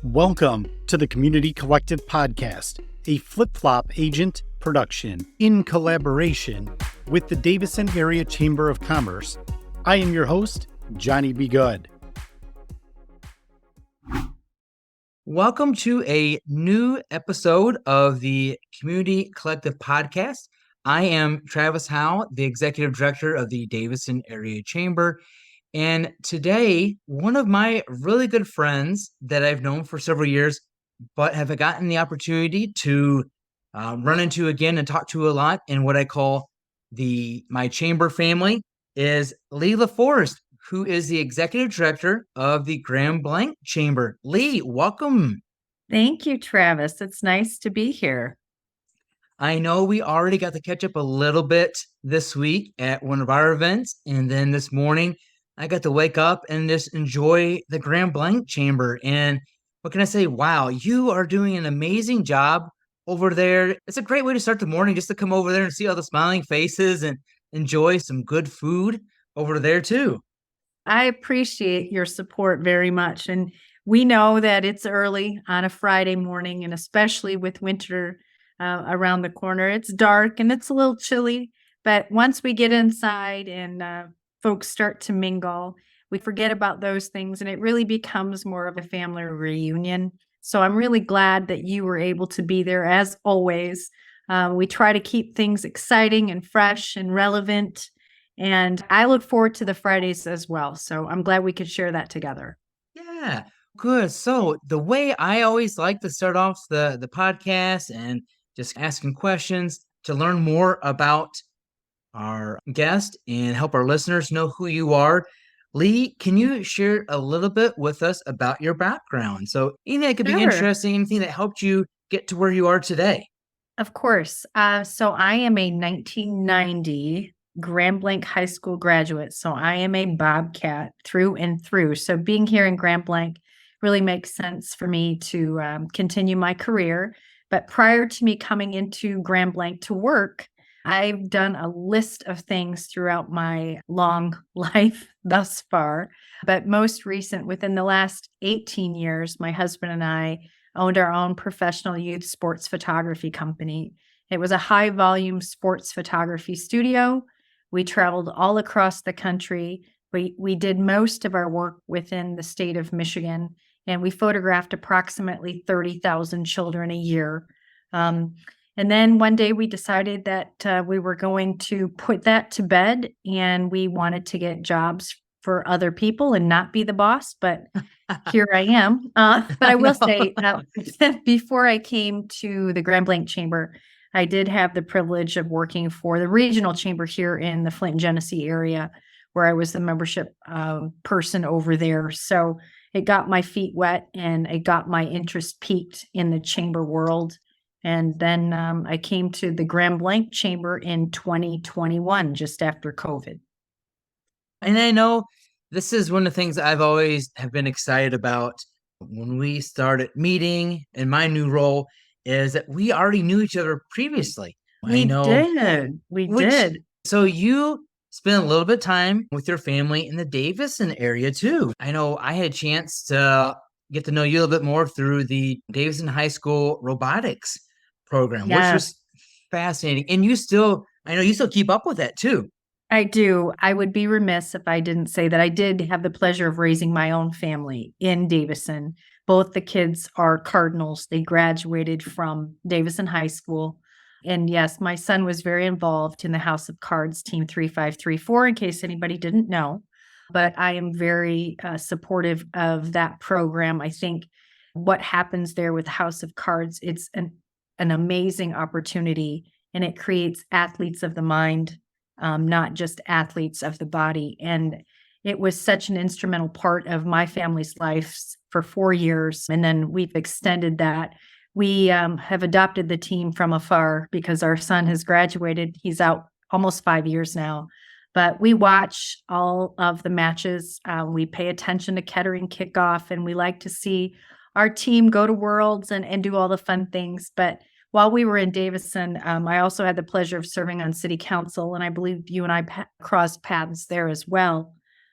Welcome to the Community Collective Podcast, a flip-flop agent production in collaboration with the Davison Area Chamber of Commerce. I am your host, Johnny B. Good. Welcome to a new episode of the Community Collective Podcast. I am Travis Howell, the Executive Director of the Davison Area Chamber. And today, one of my really good friends that I've known for several years, but have gotten the opportunity to run into again and talk to a lot in what I call my chamber family, is Leigh LaForest, who is the Executive Director of the Grand Blanc Chamber. Leigh, welcome. Thank you, Travis. It's nice to be here. I know we already got to catch up a little bit this week at one of our events, and then this morning, I got to wake up and just enjoy the Grand Blanc Chamber. And what can I say? Wow, you are doing an amazing job over there. It's a great way to start the morning, just to come over there and see all the smiling faces and enjoy some good food over there too. I appreciate your support very much. And we know that it's early on a Friday morning, and especially with winter around the corner, it's dark and it's a little chilly. But once we get inside and folks start to mingle, we forget about those things, and it really becomes more of a family reunion. So I'm really glad that you were able to be there as always. We try to keep things exciting and fresh and relevant, and I look forward to the Fridays as well. So I'm glad we could share that together. Yeah, good. So the way I always like to start off the podcast and just asking questions to learn more about our guest and help our listeners know who you are. Leigh, can you share a little bit with us about your background? So anything that could be interesting, anything that helped you get to where you are today. Of course. So I am a 1990 Grand Blanc High School graduate. So I am a Bobcat through and through. So being here in Grand Blanc really makes sense for me to continue my career. But prior to me coming into Grand Blanc to work, I've done a list of things throughout my long life thus far, but most recent, within the last 18 years, my husband and I owned our own professional youth sports photography company. It was a high volume sports photography studio. We traveled all across the country. We did most of our work within the state of Michigan, and we photographed approximately 30,000 children a year. And then one day we decided that we were going to put that to bed, and we wanted to get jobs for other people and not be the boss, but here I am. But I will say, before I came to the Grand Blanc Chamber, I did have the privilege of working for the regional chamber here in the Flint, Genesee area, where I was the membership person over there. So it got my feet wet, and it got my interest piqued in the chamber world. And then I came to the Grand Blanc Chamber in 2021, just after COVID. And I know this is one of the things I've always have been excited about when we started meeting in my new role, is that we already knew each other previously. We did. So you spent a little bit of time with your family in the Davison area too. I know I had a chance to get to know you a little bit more through the Davison High School robotics program, which was fascinating. And I know you still keep up with that too. I do. I would be remiss if I didn't say that I did have the pleasure of raising my own family in Davison. Both the kids are Cardinals. They graduated from Davison High School. And yes, my son was very involved in the House of Cards Team 3534, in case anybody didn't know. But I am very supportive of that program. I think what happens there with House of Cards, it's an amazing opportunity, and it creates athletes of the mind, not just athletes of the body. And it was such an instrumental part of my family's lives for 4 years. And then we've extended that. We have adopted the team from afar because our son has graduated. He's out almost 5 years now. But we watch all of the matches. We pay attention to Kettering kickoff, and we like to see our team go to Worlds and do all the fun things. But while we were in Davison, I also had the pleasure of serving on city council, and I believe you and I crossed paths there as well.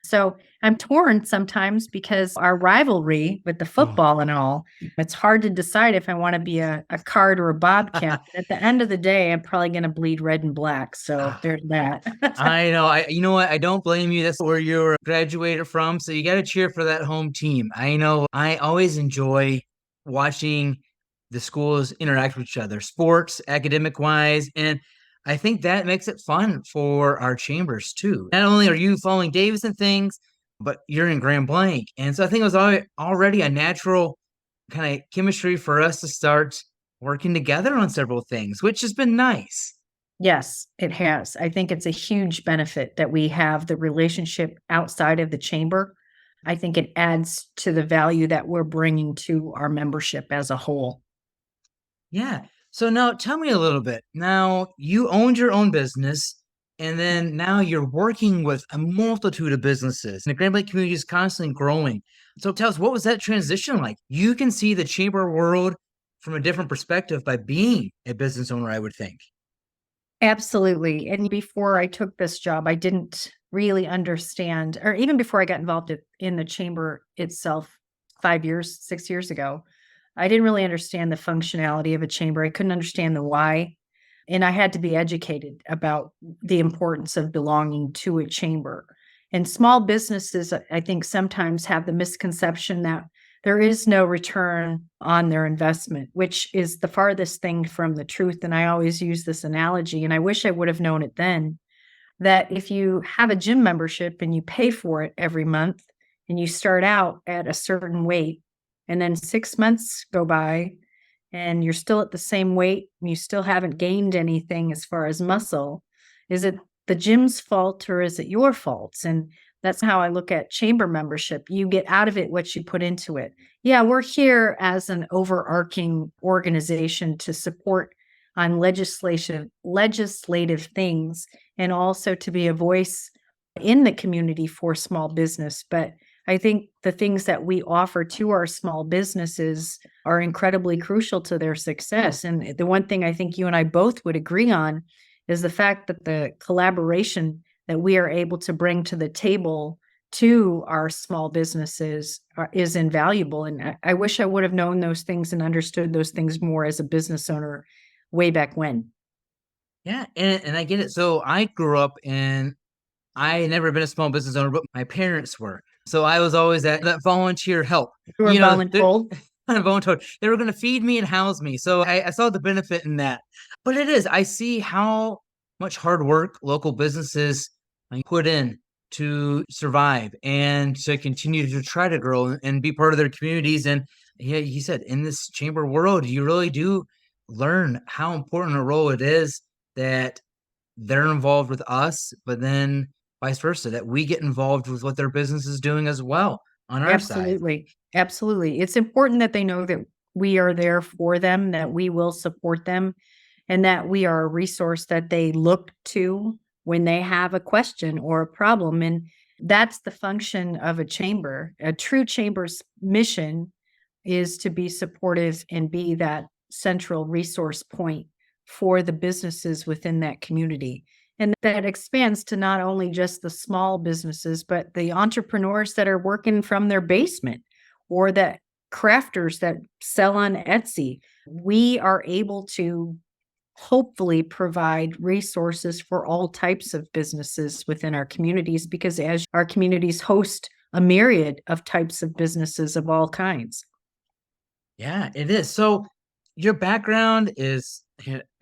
So I'm torn sometimes because our rivalry with the football and all, it's hard to decide if I want to be a card or a bobcat. At the end of the day, I'm probably going to bleed red and black. So there's that. I know. You know what? I don't blame you. That's where you're graduated from. So you got to cheer for that home team. I know. I always enjoy watching the schools interact with each other, sports, academic wise. And I think that makes it fun for our chambers too. Not only are you following Davison things, but you're in Grand Blanc. And so I think it was already a natural kind of chemistry for us to start working together on several things, which has been nice. Yes, it has. I think it's a huge benefit that we have the relationship outside of the chamber. I think it adds to the value that we're bringing to our membership as a whole. Yeah. So now tell me a little bit. Now you owned your own business, and then now you're working with a multitude of businesses, and the Grand Blanc community is constantly growing. So tell us, what was that transition like? You can see the chamber world from a different perspective by being a business owner, I would think. Absolutely. And before I took this job, I didn't really understand, or even before I got involved in the chamber itself 5 years, 6 years ago, I didn't really understand the functionality of a chamber. I couldn't understand the why. And I had to be educated about the importance of belonging to a chamber. And small businesses, I think, sometimes have the misconception that there is no return on their investment, which is the farthest thing from the truth. And I always use this analogy, and I wish I would have known it then, that if you have a gym membership and you pay for it every month and you start out at a certain weight, and then 6 months go by and you're still at the same weight and you still haven't gained anything as far as muscle, is it the gym's fault or is it your fault? And that's how I look at chamber membership. You get out of it what you put into it. Yeah, we're here as an overarching organization to support on legislative things, and also to be a voice in the community for small business. But I think the things that we offer to our small businesses are incredibly crucial to their success. And the one thing I think you and I both would agree on is the fact that the collaboration that we are able to bring to the table to our small businesses is invaluable. And I wish I would have known those things and understood those things more as a business owner way back when. Yeah, and I get it. So I grew up and I had never been a small business owner, but my parents were. So I was always that volunteer help. You were voluntold? Voluntold. They were going to feed me and house me. So I saw the benefit in that. But it is, I see how much hard work local businesses put in to survive and to continue to try to grow and be part of their communities. And yeah, he said, in this chamber world, you really do learn how important a role it is that they're involved with us, but then vice versa, that we get involved with what their business is doing as well on our side. Absolutely. Absolutely. It's important that they know that we are there for them, that we will support them, and that we are a resource that they look to when they have a question or a problem. And that's the function of a chamber. A true chamber's mission is to be supportive and be that central resource point for the businesses within that community. And that expands to not only just the small businesses, but the entrepreneurs that are working from their basement, or that crafters that sell on Etsy. We are able to hopefully provide resources for all types of businesses within our communities, because as our communities host a myriad of types of businesses of all kinds. Yeah, it is. So your background is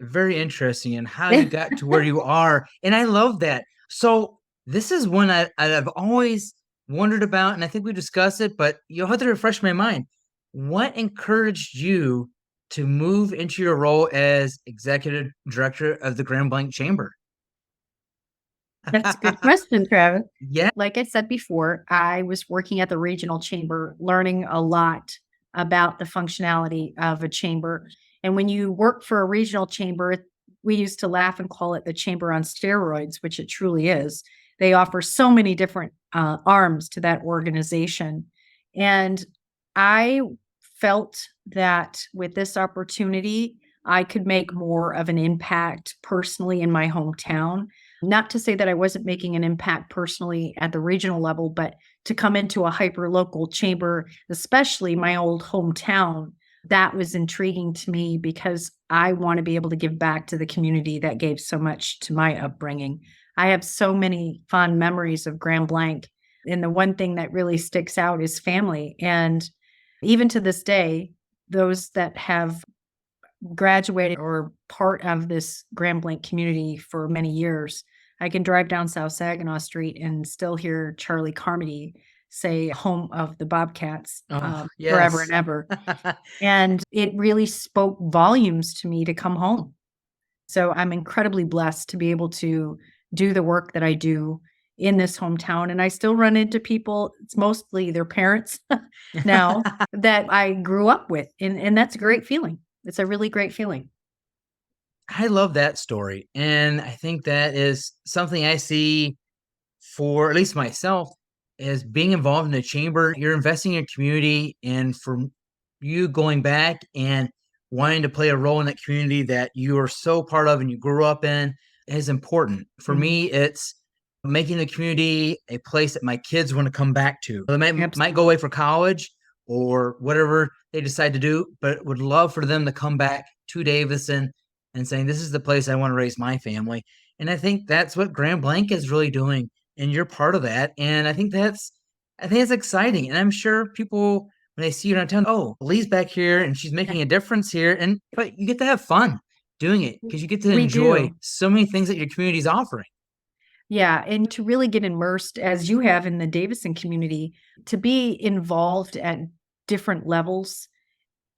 very interesting in how you got to where you are. And I love that. So this is one I've always wondered about, and I think we discussed it, but you'll have to refresh my mind. What encouraged you to move into your role as executive director of the Grand Blanc Chamber? That's a good question, Travis. Yeah. Like I said before, I was working at the regional chamber, learning a lot about the functionality of a chamber. And when you work for a regional chamber, we used to laugh and call it the chamber on steroids, which it truly is. They offer so many different arms to that organization. And I felt that with this opportunity, I could make more of an impact personally in my hometown. Not to say that I wasn't making an impact personally at the regional level, but to come into a hyper-local chamber, especially my old hometown, that was intriguing to me because I want to be able to give back to the community that gave so much to my upbringing. I have so many fond memories of Grand Blanc, and the one thing that really sticks out is family. And even to this day, those that have graduated or part of this Grand Blanc community for many years, I can drive down South Saginaw Street and still hear Charlie Carmody say home of the Bobcats forever and ever. And it really spoke volumes to me to come home. So I'm incredibly blessed to be able to do the work that I do in this hometown. And I still run into people, it's mostly their parents now, that I grew up with. And that's a great feeling. It's a really great feeling. I love that story. And I think that is something I see for at least myself as being involved in the chamber. You're investing in your community, and for you going back and wanting to play a role in that community that you are so part of and you grew up in is important. For me, it's making the community a place that my kids want to come back to. They might go away for college or whatever they decide to do, but would love for them to come back to Davison and saying, this is the place I want to raise my family. And I think that's what Grand Blanc is really doing. And you're part of that. And I think that's exciting. And I'm sure people, when they see you around town, oh, Leigh's back here and she's making a difference here. But you get to have fun doing it because you get to enjoy so many things that your community is offering. Yeah. And to really get immersed as you have in the Davison community, to be involved at different levels,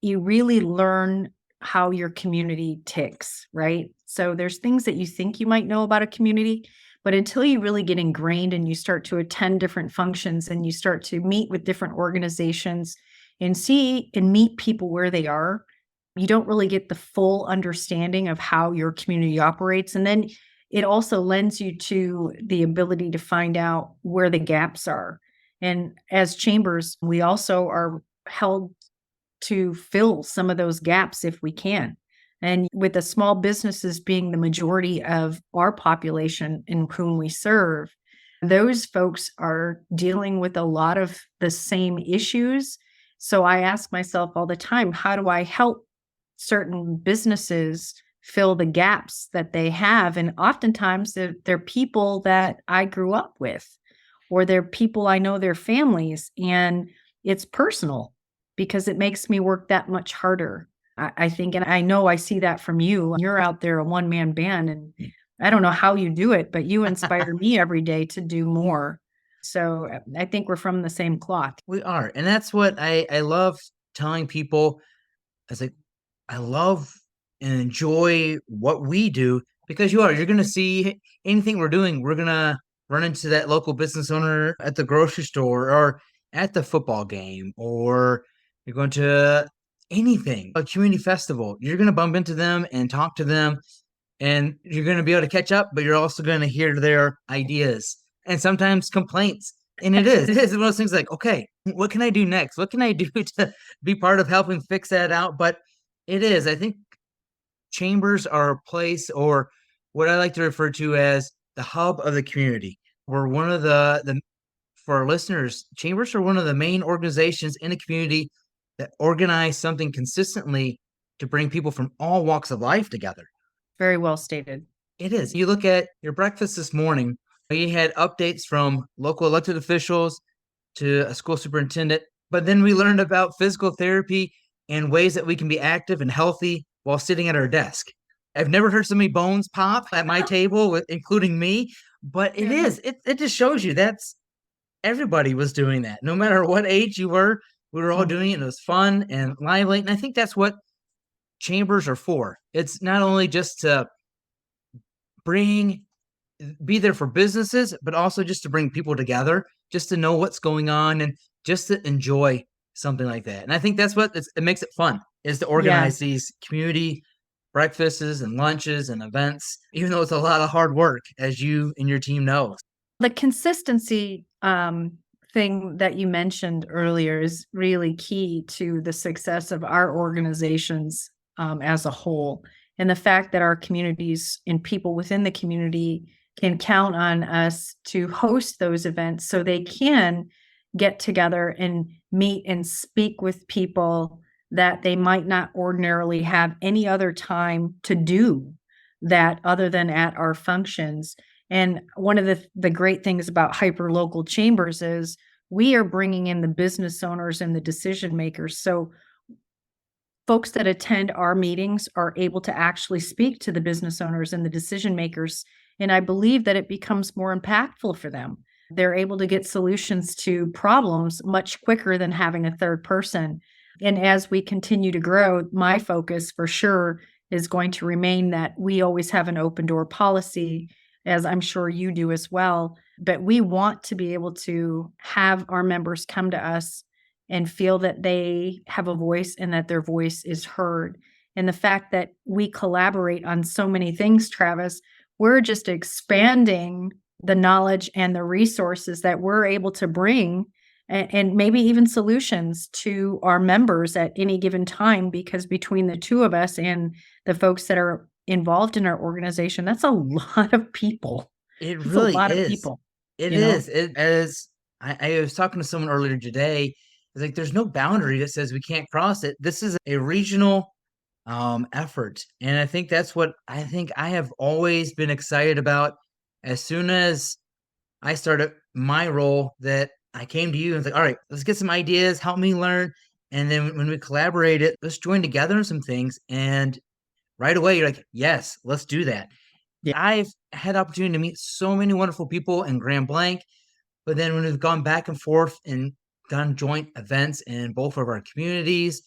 you really learn how your community ticks, right? So there's things that you think you might know about a community, but until you really get ingrained and you start to attend different functions and you start to meet with different organizations and see and meet people where they are, you don't really get the full understanding of how your community operates. And then it also lends you to the ability to find out where the gaps are. And as chambers, we also are held to fill some of those gaps if we can. And with the small businesses being the majority of our population in whom we serve, those folks are dealing with a lot of the same issues. So I ask myself all the time, how do I help certain businesses fill the gaps that they have? And oftentimes they're people that I grew up with, or they're people I know their families, and it's personal because it makes me work that much harder. I think, and I know I see that from you. You're out there a one-man band, and I don't know how you do it, but you inspire me every day to do more. So I think we're from the same cloth. We are. And that's what I love telling people. I love and enjoy what we do because you're going to see anything we're doing. We're going to run into that local business owner at the grocery store or at the football game, or you're going to anything, a community festival. You're going to bump into them and talk to them, and you're going to be able to catch up, but you're also going to hear their ideas and sometimes complaints. And it is one of those things like, okay, what can I do next? What can I do to be part of helping fix that out? But it is, I think chambers are a place, or what I like to refer to as the hub of the community. We're one of the for our listeners, chambers are one of the main organizations in the community that organize something consistently to bring people from all walks of life together. Very well stated. It is. You look at your breakfast this morning, you had updates from local elected officials to a school superintendent, but then we learned about physical therapy and ways that we can be active and healthy while sitting at our desk. I've never heard so many bones pop at my table, including me, but it is. It just shows you that's everybody was doing that. No matter what age you were, we were all doing it. And it was fun and lively. And I think that's what chambers are for. It's not only just to be there for businesses, but also just to bring people together, just to know what's going on and just to enjoy something like that. And I think that's what it makes it fun, is to organize these community breakfasts and lunches and events, even though it's a lot of hard work, as you and your team know. The consistency thing that you mentioned earlier is really key to the success of our organizations as a whole. And the fact that our communities and people within the community can count on us to host those events so they can get together and meet and speak with people that they might not ordinarily have any other time to do that other than at our functions. And one of the great things about hyperlocal chambers is we are bringing in the business owners and the decision makers. So folks that attend our meetings are able to actually speak to the business owners and the decision makers. And I believe that it becomes more impactful for them. They're able to get solutions to problems much quicker than having a third person. And as we continue to grow, my focus for sure is going to remain that we always have an open door policy, as I'm sure you do as well. But we want to be able to have our members come to us and feel that they have a voice and that their voice is heard. And the fact that we collaborate on so many things, Travis, we're just expanding the knowledge and the resources that we're able to bring and maybe even solutions to our members at any given time, because between the two of us and the folks that are involved in our organization, that's a lot of people. It It's really a lot of is. people. It you know? is. It is. I was talking to someone earlier today. It's like there's no boundary that says we can't cross it. This is a regional effort, and I think that's what I have always been excited about. As soon as I started my role, that I came to you and was like, all right, let's get some ideas, help me learn. And then when we collaborated, let's join together on some things. And right away, you're like, yes, let's do that. Yeah. I've had the opportunity to meet so many wonderful people in Grand Blanc, but then when we've gone back and forth and done joint events in both of our communities,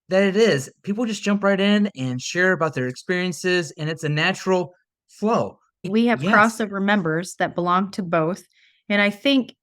that it is, people just jump right in and share about their experiences, and it's a natural flow. We have Yes. crossover members that belong to both. And I think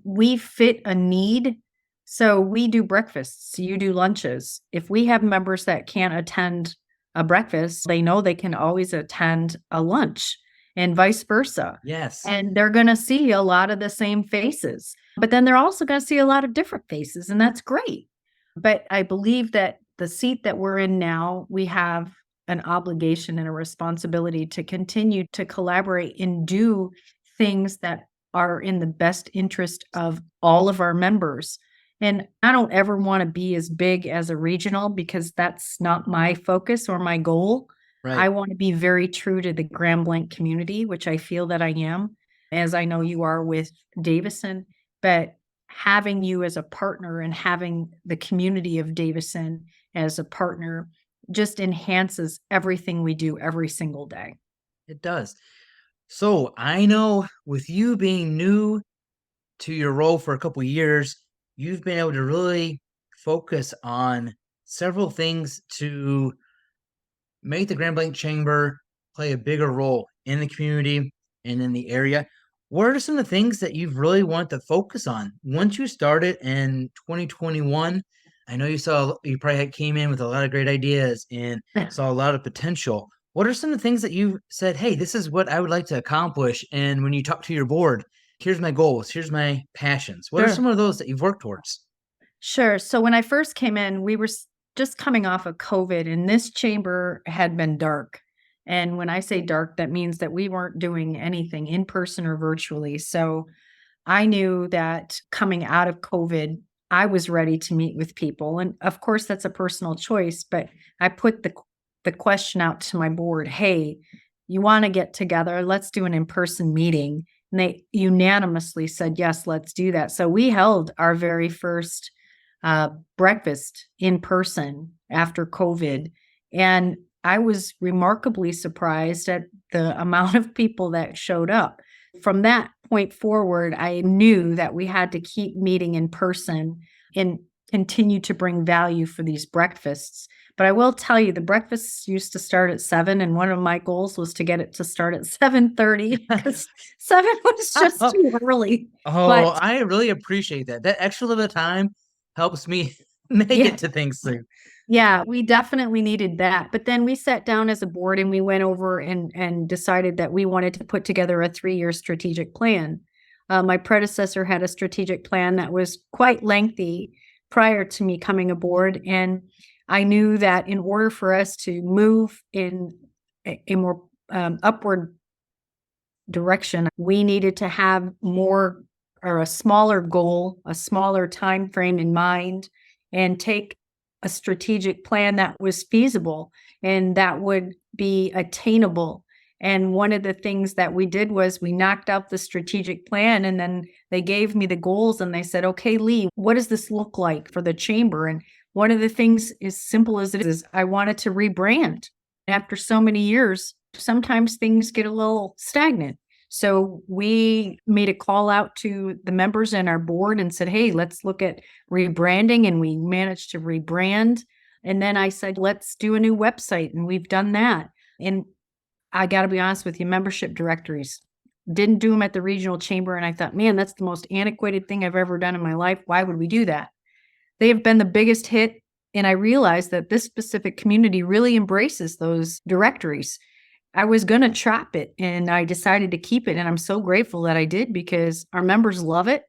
we fit a need. So we do breakfasts, you do lunches. If we have members that can't attend a breakfast, they know they can always attend a lunch and vice versa. Yes. And they're going to see a lot of the same faces, but then they're also going to see a lot of different faces. And that's great. But I believe that the seat that we're in now, we have an obligation and a responsibility to continue to collaborate and do things that are in the best interest of all of our members. And I don't ever want to be as big as a regional, because that's not my focus or my goal. Right. I want to be very true to the Grand Blanc community, which I feel that I am, as I know you are with Davison. But having you as a partner and having the community of Davison as a partner just enhances everything we do every single day. It does. So I know with you being new to your role for a couple of years, you've been able to really focus on several things to make the Grand Blanc Chamber play a bigger role in the community and in the area. What are some of the things that you've really wanted to focus on once you started in 2021? I know you probably came in with a lot of great ideas and saw a lot of potential. What are some of the things that you said, hey, this is what I would like to accomplish? And when you talk to your board, here's my goals, here's my passions. What are Sure. some of those that you've worked towards? Sure. So when I first came in, we were just coming off of COVID, and this chamber had been dark. And when I say dark, that means that we weren't doing anything in person or virtually. So I knew that coming out of COVID, I was ready to meet with people. And of course, that's a personal choice, but I put the question out to my board, hey, you want to get together? Let's do an in-person meeting. And they unanimously said, yes, let's do that. So we held our very first breakfast in person after COVID. And I was remarkably surprised at the amount of people that showed up. From that point forward, I knew that we had to keep meeting in person and continue to bring value for these breakfasts. But I will tell you, the breakfasts used to start at 7, and one of my goals was to get it to start at 7:30, because 7 was just too early. Oh, But I really appreciate that. That extra little time helps me make Yeah. it to things soon. yeah, we definitely needed that. But then we sat down as a board and we went over and decided that we wanted to put together a 3-year strategic plan. My predecessor had a strategic plan that was quite lengthy prior to me coming aboard. And I knew that in order for us to move in a more upward direction. We needed to have more or a smaller goal, a smaller time frame in mind, and take a strategic plan that was feasible and that would be attainable. And one of the things that we did was we knocked out the strategic plan, and then they gave me the goals and they said, okay, Leigh, what does this look like for the chamber? And one of the things, as simple as it is, I wanted to rebrand. After so many years, sometimes things get a little stagnant. So we made a call out to the members and our board and said, hey, let's look at rebranding. And we managed to rebrand. And then I said, let's do a new website. And we've done that. And I got to be honest with you, membership directories, didn't do them at the regional chamber. And I thought, man, that's the most antiquated thing I've ever done in my life. Why would we do that? They have been the biggest hit. And I realized that this specific community really embraces those directories. I was going to chop it and I decided to keep it. And I'm so grateful that I did because our members love it.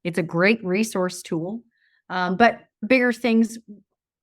It's a great resource tool. But bigger things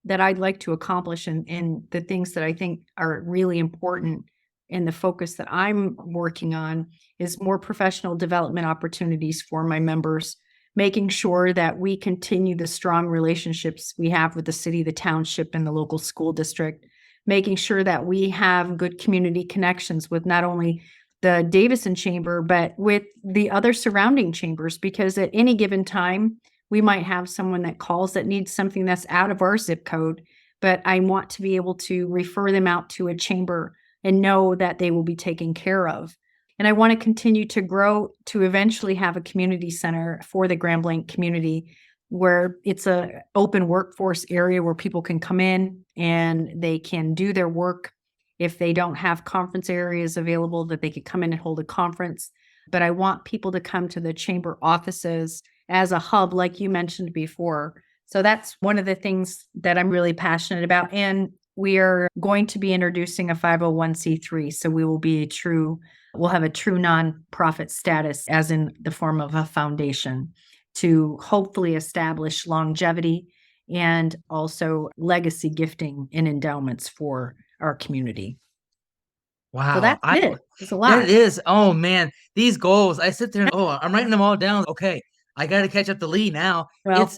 that I'd like to accomplish and the things that I think are really important and the focus that I'm working on is more professional development opportunities for my members, making sure that we continue the strong relationships we have with the city, the township, and the local school district, making sure that we have good community connections with not only the Davison Chamber, but with the other surrounding chambers, because at any given time, we might have someone that calls that needs something that's out of our zip code, but I want to be able to refer them out to a chamber and know that they will be taken care of. And I want to continue to grow to eventually have a community center for the Grand Blanc community where it's a open workforce area where people can come in and they can do their work. If they don't have conference areas available, that they could come in and hold a conference. But I want people to come to the chamber offices as a hub, like you mentioned before. So that's one of the things that I'm really passionate about. And we are going to be introducing a 501c3. So we'll have a true nonprofit status, as in the form of a foundation, to hopefully establish longevity and also legacy gifting and endowments for our community. Wow. So that's it. It's a lot. That is. Oh, man. These goals, I sit there and, I'm writing them all down. Okay. I got to catch up to Leigh now. Well,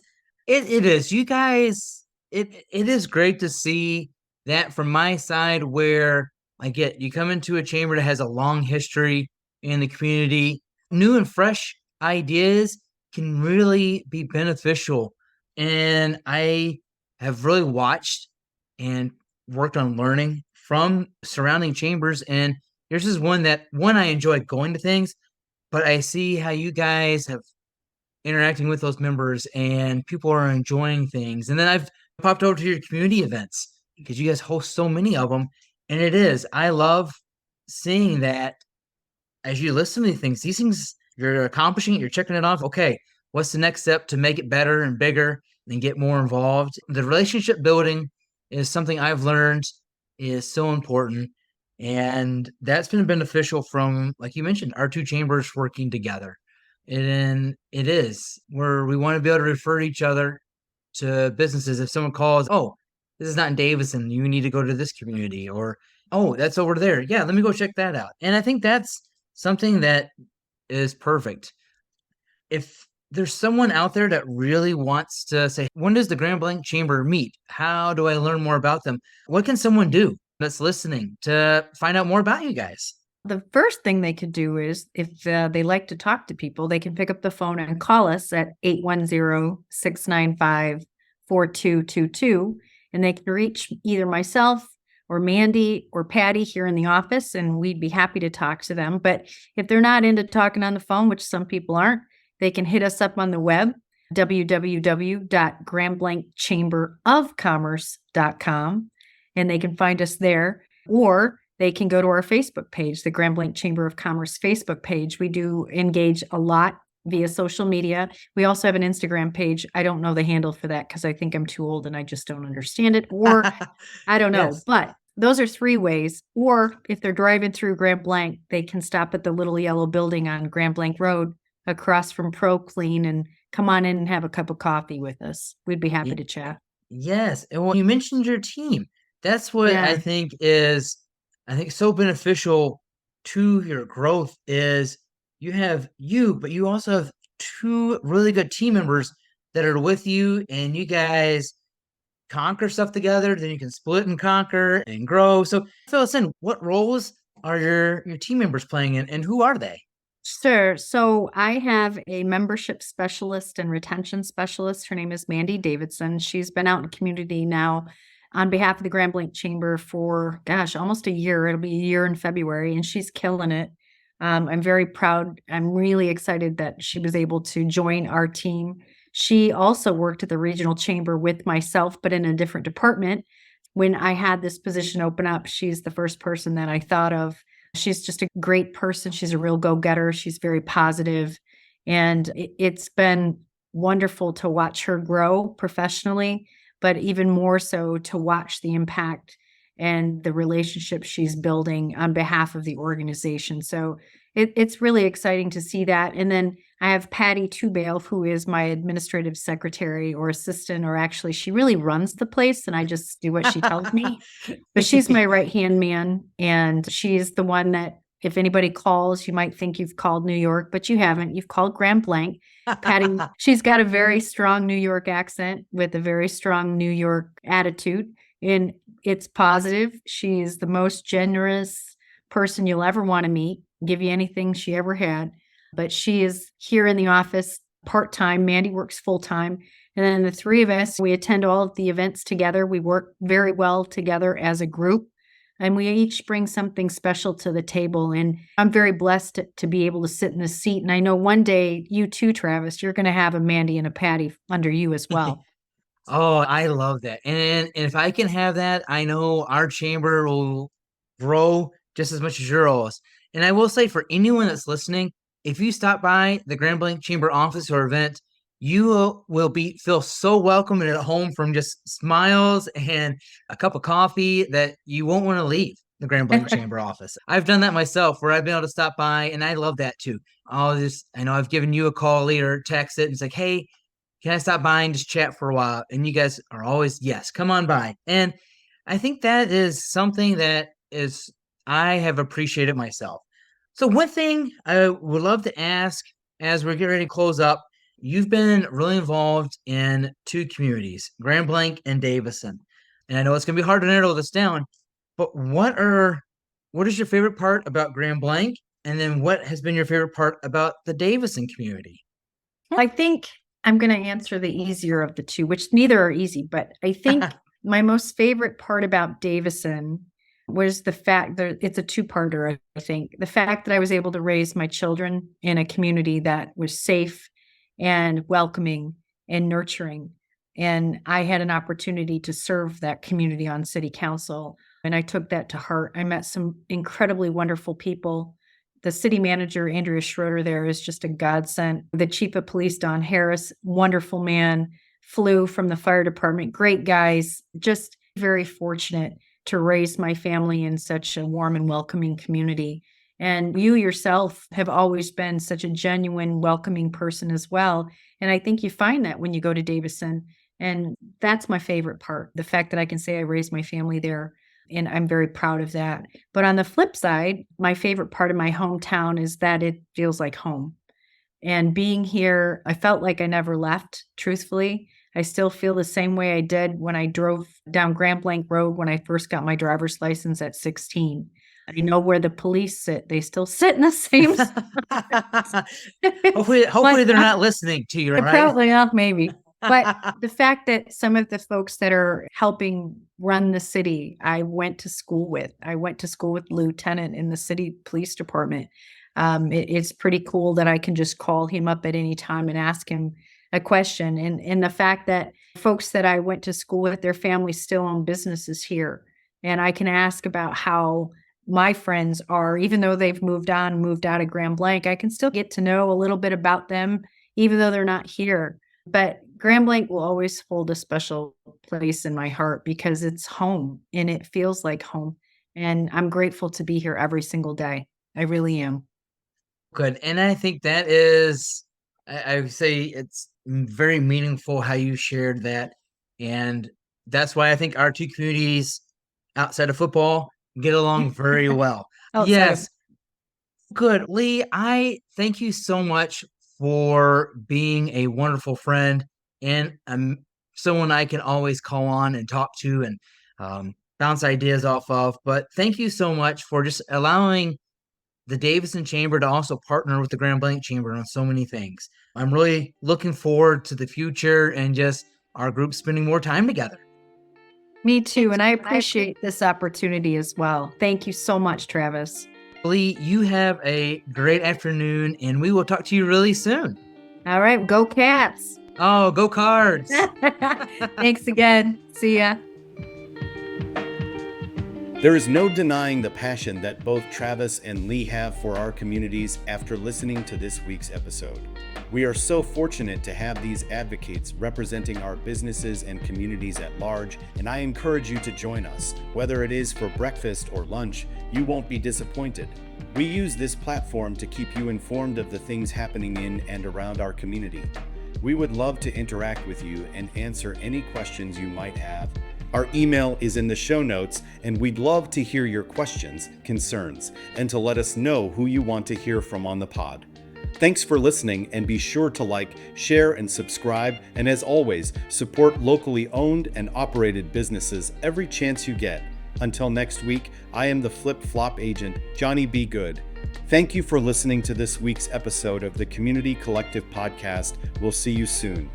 it is. You guys, it is great to see that from my side where you come into a chamber that has a long history in the community, new and fresh ideas can really be beneficial. And I have really watched and worked on learning from surrounding chambers. And yours is one I enjoy going to things, but I see how you guys have interacting with those members and people are enjoying things. And then I've popped over to your community events because you guys host so many of them. And I love seeing that as you listen to these things, you're accomplishing it, you're checking it off. Okay, what's the next step to make it better and bigger and get more involved? The relationship building is something I've learned is so important. And that's been beneficial from, like you mentioned, our two chambers working together. And it is where we want to be able to refer each other to businesses. If someone calls, this is not in Davison, you need to go to this community, or, that's over there. Yeah, let me go check that out. And I think that's something that is perfect. If there's someone out there that really wants to say, when does the Grand Blanc Chamber meet? How do I learn more about them? What can someone do that's listening to find out more about you guys? The first thing they could do is, if they like to talk to people, they can pick up the phone and call us at 810-695-4222. And they can reach either myself or Mandy or Patty here in the office, and we'd be happy to talk to them. But if they're not into talking on the phone, which some people aren't, they can hit us up on the web, www.grandblanchamberofcommerce.com, and they can find us there. Or they can go to our Facebook page, the Grand Blanc Chamber of Commerce Facebook page. We do engage a lot via social media. We also have an Instagram page. I don't know the handle for that because I think I'm too old and I just don't understand it. Or I don't know. Yes. But those are three ways. Or if they're driving through Grand Blanc, they can stop at the little yellow building on Grand Blanc Road across from Pro Clean and come on in and have a cup of coffee with us. We'd be happy to chat. Yes. And when you mentioned your team, that's what I think is so beneficial to your growth is but you also have two really good team members that are with you, and you guys conquer stuff together. Then you can split and conquer and grow. So fill us in. What roles are your team members playing in, and who are they? Sure. So I have a membership specialist and retention specialist. Her name is Mandy Davison. She's been out in the community now on behalf of the Grand Blanc Chamber for, gosh, almost a year. It'll be a year in February, and she's killing it. I'm very proud. I'm really excited that she was able to join our team. She also worked at the regional chamber with myself, but in a different department. When I had this position open up, she's the first person that I thought of. She's just a great person. She's a real go-getter. She's very positive. And it's been wonderful to watch her grow professionally, but even more so to watch the impact and the relationship she's building on behalf of the organization. So it's really exciting to see that. And then I have Patty Tubale, who is my administrative secretary or assistant, or actually she really runs the place and I just do what she tells me. But she's my right-hand man, and she's the one that if anybody calls, you might think you've called New York, but you haven't. You've called Grand Blanc. Patty, she's got a very strong New York accent with a very strong New York attitude, and it's positive. She's the most generous person you'll ever want to meet, give you anything she ever had. But she is here in the office part-time. Mandy works full-time. And then the three of us, we attend all of the events together. We work very well together as a group, and we each bring something special to the table. And I'm very blessed to be able to sit in this seat. And I know one day you too, Travis, you're going to have a Mandy and a Patty under you as well. Oh, I love that. And if I can have that, I know our chamber will grow just as much as yours. And I will say for anyone that's listening, if you stop by the Grand Blanc Chamber office or event, you will feel so welcome and at home from just smiles and a cup of coffee that you won't want to leave the Grand Blanc Chamber office. I've done that myself where I've been able to stop by, and I love that too. I know I've given you a call or text it, and it's like, hey, can I stop by and just chat for a while? And you guys are always, yes, come on by. And I think that is something that I have appreciated myself. So one thing I would love to ask as we're getting ready to close up, you've been really involved in two communities, Grand Blanc and Davison. And I know it's going to be hard to narrow this down, but what is your favorite part about Grand Blanc? And then what has been your favorite part about the Davison community? I think I'm going to answer the easier of the two, which neither are easy, but I think my most favorite part about Davison was the fact that it's a two-parter, I think. The fact that I was able to raise my children in a community that was safe and welcoming and nurturing. And I had an opportunity to serve that community on city council, and I took that to heart. I met some incredibly wonderful people. The city manager, Andrea Schroeder, there is just a godsend. The chief of police, Don Harris, wonderful man, flew from the fire department, great guys, just very fortunate to raise my family in such a warm and welcoming community. And you yourself have always been such a genuine, welcoming person as well. And I think you find that when you go to Davison. And that's my favorite part, the fact that I can say I raised my family there. And I'm very proud of that. But on the flip side, my favorite part of my hometown is that it feels like home. And being here, I felt like I never left, truthfully. I still feel the same way I did when I drove down Grand Blanc Road when I first got my driver's license at 16. I know where the police sit. They still sit in the same spot. Hopefully they're not listening to you, right? Probably not, maybe. But the fact that some of the folks that are helping run the city, I went to school with Lieutenant in the city police department. It's pretty cool that I can just call him up at any time and ask him a question. And the fact that folks that I went to school with, their families still own businesses here. And I can ask about how my friends are, even though they've moved out of Grand Blanc, I can still get to know a little bit about them, even though they're not here. But Grand Blanc will always hold a special place in my heart because it's home and it feels like home. And I'm grateful to be here every single day. I really am. Good. And I think that is, I would say it's very meaningful how you shared that. And that's why I think our two communities outside of football get along very well. Yes. Good. Leigh, I thank you so much for being a wonderful friend and someone I can always call on and talk to and bounce ideas off of. But thank you so much for just allowing the Davison Chamber to also partner with the Grand Blanc Chamber on so many things. I'm really looking forward to the future and just our group spending more time together. Me too. And I appreciate this opportunity as well. Thank you so much, Travis. Leigh, you have a great afternoon, and we will talk to you really soon. All right. Go Cats. Oh, go Cards. Thanks again. See ya. There is no denying the passion that both Travis and Leigh have for our communities after listening to this week's episode. We are so fortunate to have these advocates representing our businesses and communities at large, and I encourage you to join us. Whether it is for breakfast or lunch, you won't be disappointed. We use this platform to keep you informed of the things happening in and around our community. We would love to interact with you and answer any questions you might have. Our email is in the show notes, and we'd love to hear your questions, concerns, and to let us know who you want to hear from on the pod. Thanks for listening, and be sure to like, share, and subscribe. And as always, support locally owned and operated businesses every chance you get. Until next week, I am the flip-flop agent, Johnny B. Good. Thank you for listening to this week's episode of the Community Collective Podcast. We'll see you soon.